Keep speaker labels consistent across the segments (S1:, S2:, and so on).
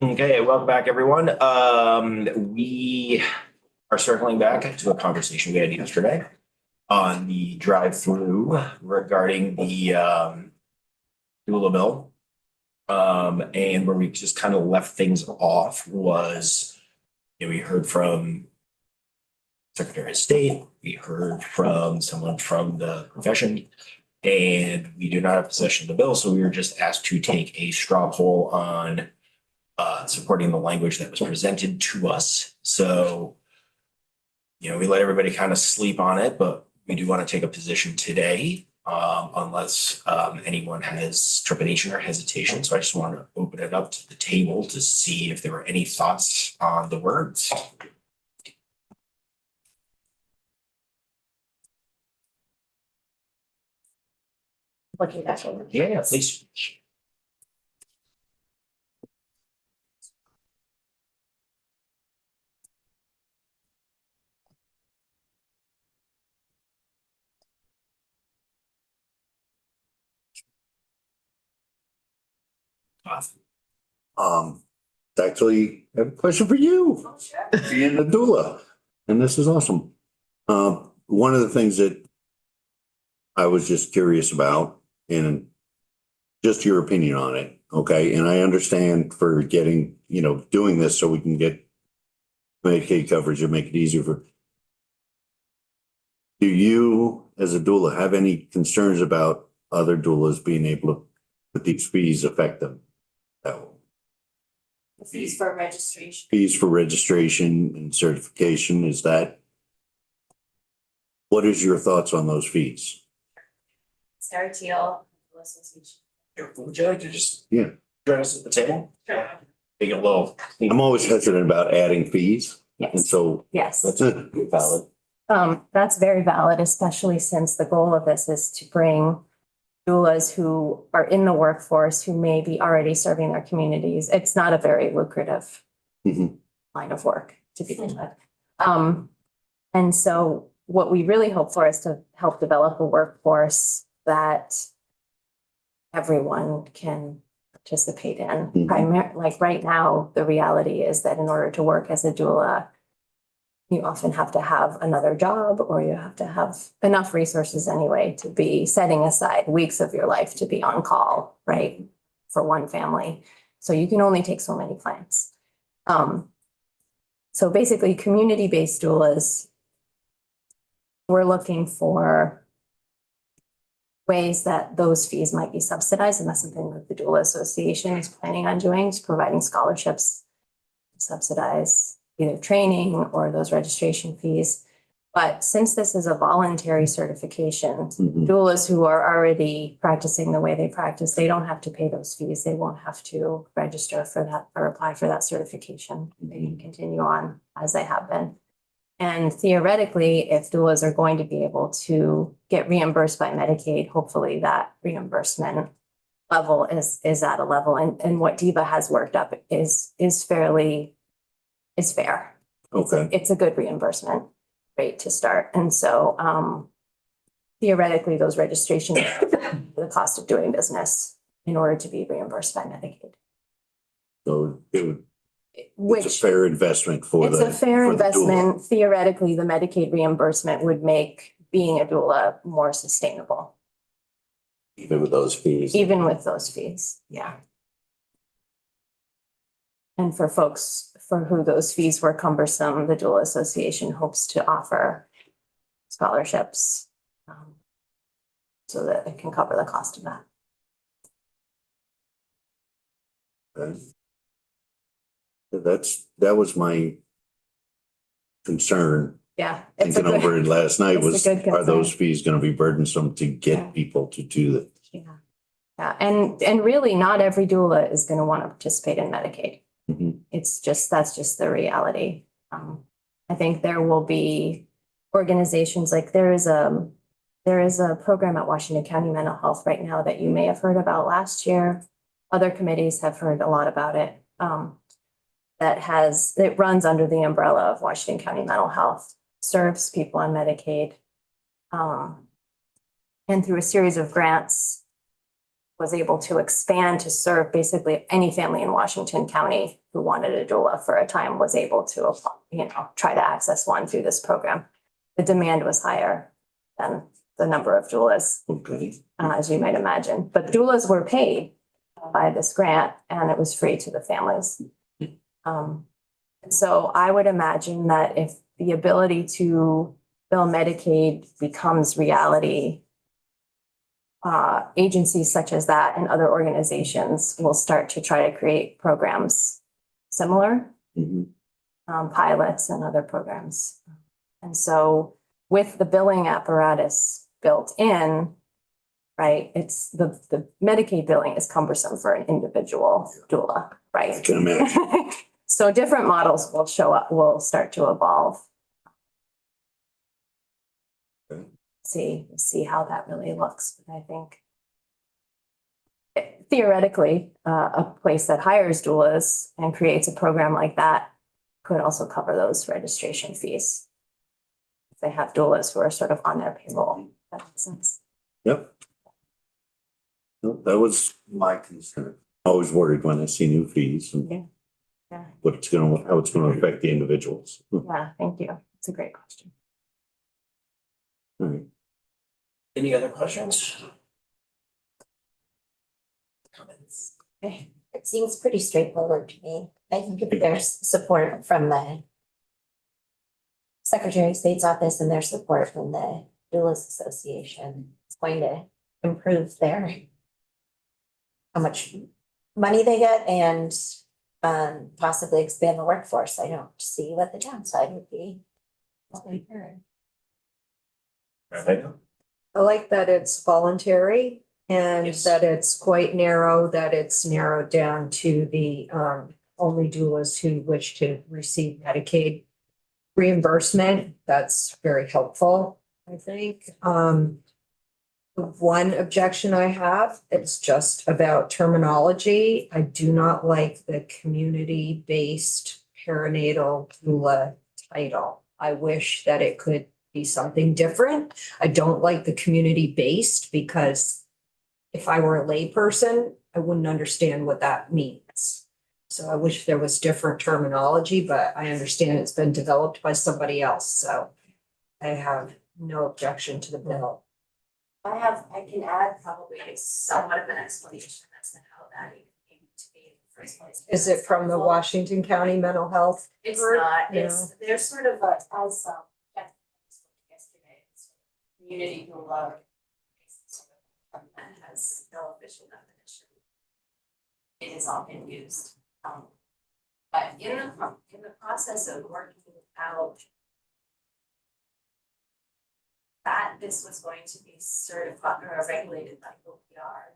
S1: Okay, welcome back, everyone. We are circling back to a conversation we had yesterday on the drive-through regarding the doula bill. And where we just kind of left things off was, we heard from Secretary of State, we heard from someone from the profession, and we do not have possession of the bill, so we were just asked to take a straw poll on supporting the language that was presented to us. So, we let everybody kind of sleep on it, but we do want to take a position today, unless anyone has trepidation or hesitation. So I just want to open it up to the table to see if there were any thoughts on the words.
S2: Looking back over.
S1: Yeah, please.
S3: Actually, I have a question for you,
S2: Oh, sure.
S3: being the doula, and this is awesome. One of the things that I was just curious about, and just your opinion on it, okay? And I understand for getting, doing this so we can get Medicaid coverage and make it easier for. Do you, as a doula, have any concerns about other doulas being able to, that these fees affect them?
S2: The fees for registration.
S3: Fees for registration and certification, is that? What is your thoughts on those fees?
S2: Sarah Teal, Association.
S1: Would you like to just
S3: Yeah.
S1: join us at the table?
S2: Sure.
S1: Make it a little.
S3: I'm always hesitant about adding fees, and
S2: Yes,
S3: so
S2: yes.
S3: that's it.
S1: Valid.
S2: That's very valid, especially since the goal of this is to bring doulas who are in the workforce, who may be already serving their communities. It's not a very lucrative
S3: Mhm.
S2: line of work to begin with. And so what we really hope for is to help develop a workforce that everyone can participate in.
S3: Mhm.
S2: Like right now, the reality is that in order to work as a doula, you often have to have another job, or you have to have enough resources anyway to be setting aside weeks of your life to be on call, right? For one family. So you can only take so many clients. So basically, community-based doulas, we're looking for ways that those fees might be subsidized, and that's something that the Doula Association is planning on doing, is providing scholarships to subsidize either training or those registration fees. But since this is a voluntary certification,
S3: Mhm.
S2: doulas who are already practicing the way they practice, they don't have to pay those fees. They won't have to register for that or apply for that certification. They can continue on as they have been. And theoretically, if doulas are going to be able to get reimbursed by Medicaid, hopefully that reimbursement level is at a level, and what DIVA has worked up is fair.
S3: Okay.
S2: It's a good reimbursement rate to start. And so theoretically, those registrations are the cost of doing business in order to be reimbursed by Medicaid.
S3: So it's a
S2: Which
S3: fair investment for
S2: it's
S3: the.
S2: a fair
S3: for the doula.
S2: investment. Theoretically, the Medicaid reimbursement would make being a doula more sustainable,
S3: Even with those fees.
S2: even with those fees. Yeah. And for folks for who those fees were cumbersome, the Doula Association hopes to offer scholarships so that it can cover the cost of that.
S3: Okay. That was my concern,
S2: Yeah. It's a
S3: thinking over
S2: good,
S3: it last night
S2: it's a
S3: was,
S2: good
S3: are
S2: concern.
S3: those fees gonna be burdensome to
S2: Yeah.
S3: get people to do that?
S2: yeah. Yeah. And really not every doula is going to want to participate in Medicaid.
S3: Mhm.
S2: That's just the reality. I think there will be organizations like there is a program at Washington County Mental Health right now that you may have heard about last year. Other committees have heard a lot about it. It runs under the umbrella of Washington County Mental Health, serves people on Medicaid. And through a series of grants, was able to expand to serve basically any family in Washington County who wanted a doula for a time was able to, try to access one through this program. The demand was higher than the number of doulas,
S3: Okay.
S2: as you might imagine. But doulas were paid by this grant and it was free to the families. So I would imagine that if the ability to bill Medicaid becomes reality, agencies such as that and other organizations will start to try to create programs similar,
S3: Mhm.
S2: pilots and other programs. And so with the billing apparatus built in, right, it's the Medicaid billing is cumbersome for an individual doula,
S3: I
S2: right?
S3: can imagine.
S2: So different models will show up, will start to evolve.
S3: Okay.
S2: See how that really looks, but I think theoretically, a place that hires doulas and creates a program like that could also cover those registration fees. If they have doulas who are sort of on their payroll, that makes sense.
S3: Yep. No, that was my concern. Always worried when I see new fees and
S2: Yeah. Yeah,
S3: how it's gonna affect the individuals. All
S2: yeah, thank you. It's a great question.
S3: right.
S1: Any other questions? Comments?
S4: It seems pretty straightforward to me. I think if there's support from the Secretary of State's office and their support from the Doulas Association, it's going to improve how much money they get and possibly expand the workforce. I don't see what the downside would be.
S1: Rebecca?
S5: I like that it's voluntary and
S1: Yes.
S5: that it's quite narrow, that it's narrowed down to the only doulas who wish to receive Medicaid reimbursement. That's very helpful, I think. The one objection I have, it's just about terminology. I do not like the community-based perinatal doula title. I wish that it could be something different. I don't like the community-based because if I were a layperson, I wouldn't understand what that means. So I wish there was different terminology, but I understand it's been developed by somebody else, so I have no objection to the bill.
S2: I can add probably somewhat of an explanation as to how that came to be in the first place.
S5: Is it from the Washington County Mental Health?
S2: It's
S5: group?
S2: not,
S5: No.
S2: they're sort of a, as, Jeff spoke yesterday, it's sort of community doula. That has no official definition. It has all been used. But in the process of working out that this was going to be certified or regulated by OPR.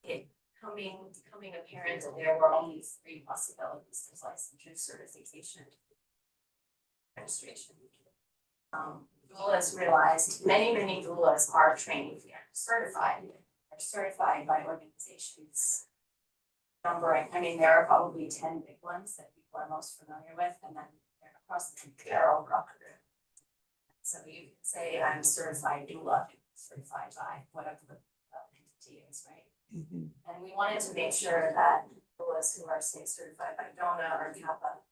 S2: And it becoming apparent that there were only three possibilities: there's licensure, certification, registration. Doulas realized many doulas are trained and certified. They're certified by organizations numbering. I mean, there are probably 10 big ones that people are most familiar with, and then they're across the country, there are over 100. So you can say I'm certified doula, certified by whatever the entity is, right?
S3: Mhm.
S2: And we wanted to make sure that doulas who are, say, certified by DONA or CAPA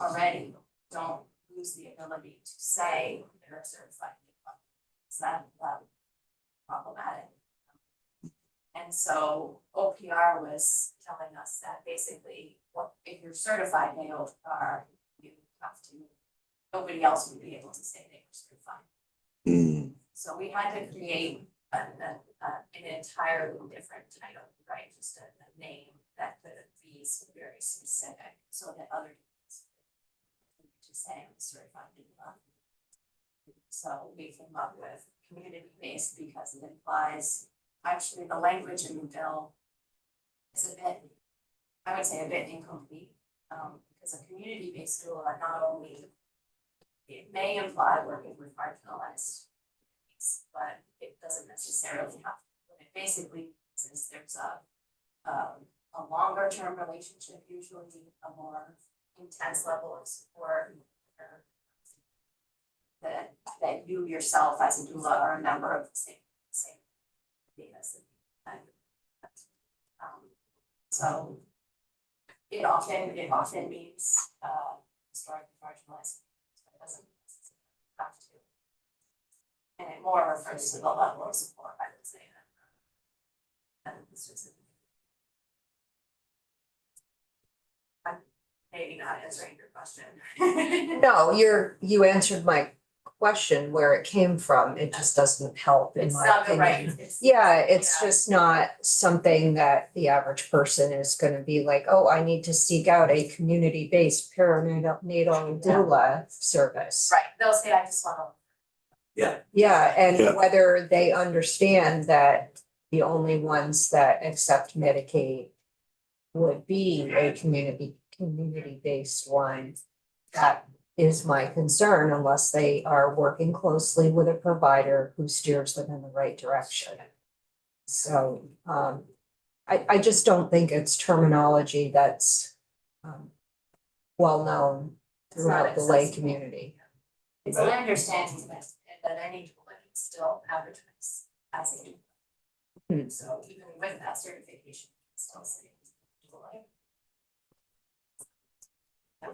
S2: already don't lose the ability to say they're a certified doula. Is that problematic? And so OPR was telling us that basically, if you're certified by OPR, you have to, nobody else would be able to say they were certified.
S3: Mm.
S2: So we had to create an entirely different title, right? Just a name that could be very specific, so that other people to say I'm certified doula. So we came up with community-based because it implies, actually the language in the bill is a bit, I would say a bit incomplete. Because a community-based doula not only, it may imply working with marginalized communities, but it doesn't necessarily have to. What it basically says there's a longer term relationship, usually a more intense level of support, that you yourself as a doula are a member of the same So it often means, historically marginalized. It doesn't have to. And it more refers to the level of support, I would say. Than the specific. I'm maybe not answering your question.
S5: No, you answered my question where it came from. It just doesn't help in
S2: It's
S5: my
S2: not the right.
S5: opinion. Yeah, it's just not something that the average person is gonna be like, oh, I need to seek out a community-based perinatal doula service.
S2: Right, they'll say, I just want to.
S5: Yeah, and
S3: Yeah.
S5: whether they understand that the only ones that accept Medicaid would be a community-based one. That is my concern unless they are working closely with a provider who steers them in the right direction. So, I just don't think it's terminology that's, well-known
S2: It's not
S5: throughout the lay
S2: accessible.
S5: community.
S2: It's my understanding that any doula can still advertise as a doula. So even with that certification, it's still say doula.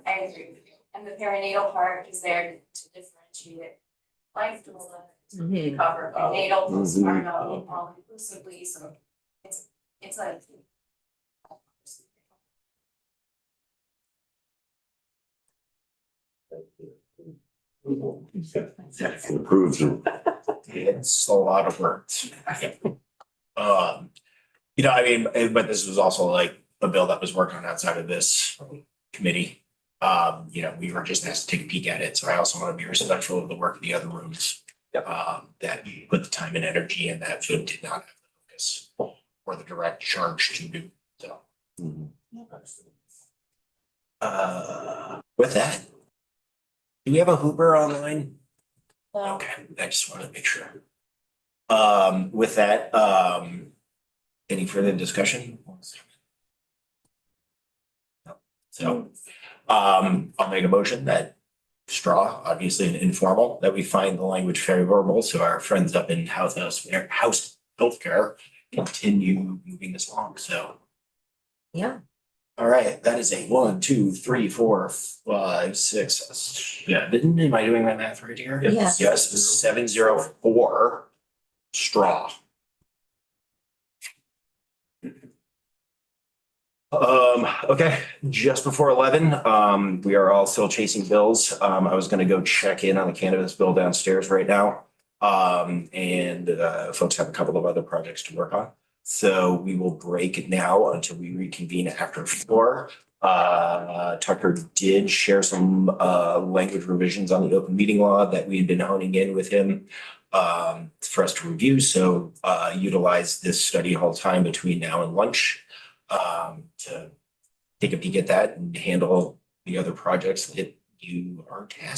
S2: I agree with you. And the perinatal part is there to differentiate life doula, to cover prenatal, postpartum, all inclusively, so it's like.
S3: Improves them.
S1: It's a lot of words. I mean, but this was also like a bill that was worked on outside of this committee. We were just asked to take a peek at it, so I also want to be respectful of the work of the other rooms. That put the time and energy in that did not have the focus or the direct charge to do, so.
S3: Mhm.
S1: With that. Do we have a Hooper online?
S2: No.
S1: Okay, I just wanted to make sure. With that, any further discussion? No. So, I'll make a motion that straw, obviously an informal, that we find the language favorable, so our friends up in house healthcare continue moving this along, so.
S5: Yeah.
S1: All right, that is a 1, 2, 3, 4, 5, 6, 7. Am I doing my math right here?
S4: Yes.
S1: Yes, 704 straw. Okay, just before 11, we are all still chasing bills. I was gonna go check in on the cannabis bill downstairs right now. And folks have a couple of other projects to work on. So we will break now until we reconvene after 4. Tucker did share some language revisions on the open meeting law that we had been honing in with him for us to review. So utilize this study hall time between now and lunch to take a peek at that and handle the other projects that you are tasked